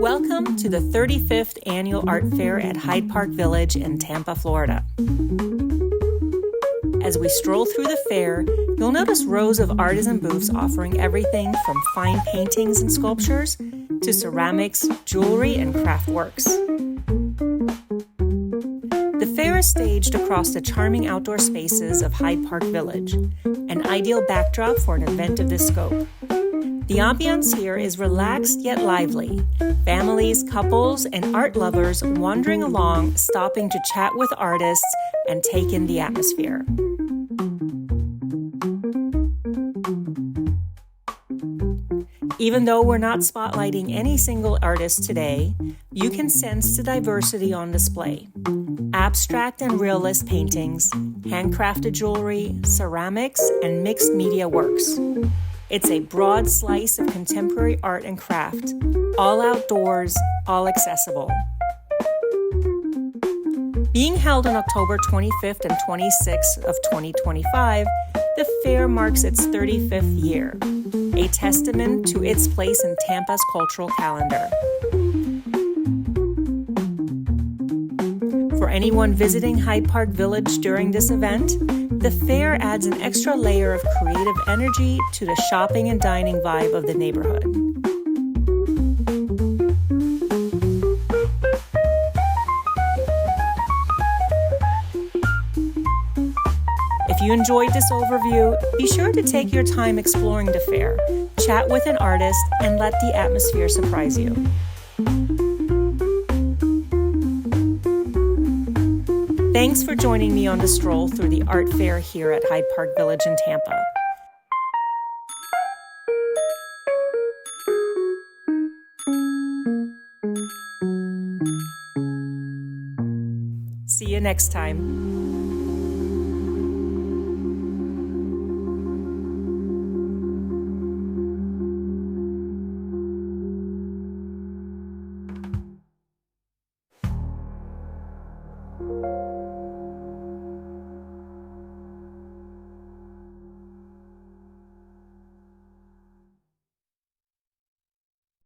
Welcome to the 35th Annual Art Fair at Hyde Park Village in Tampa, Florida. As we stroll through the fair, you'll notice rows of artisan booths offering everything from fine paintings and sculptures to ceramics, jewelry, and craft works. The fair is staged across the charming outdoor spaces of Hyde Park Village, an ideal backdrop for an event of this scope. The ambiance here is relaxed yet lively. Families, couples, and art lovers wandering along, stopping to chat with artists and take in the atmosphere. Even though we're not spotlighting any single artist today, you can sense the diversity on display. Abstract and realist paintings, handcrafted jewelry, ceramics, and mixed media works. It's a broad slice of contemporary art and craft, all outdoors, all accessible. Being held on October 25th and 26th of 2025, the fair marks its 35th year, a testament to its place in Tampa's cultural calendar. For anyone visiting Hyde Park Village during this event, the fair adds an extra layer of creative energy to the shopping and dining vibe of the neighborhood. If you enjoyed this overview, be sure to take your time exploring the fair, chat with an artist, and let the atmosphere surprise you. Thanks for joining me on the stroll through the art fair here at Hyde Park Village in Tampa. See you next time.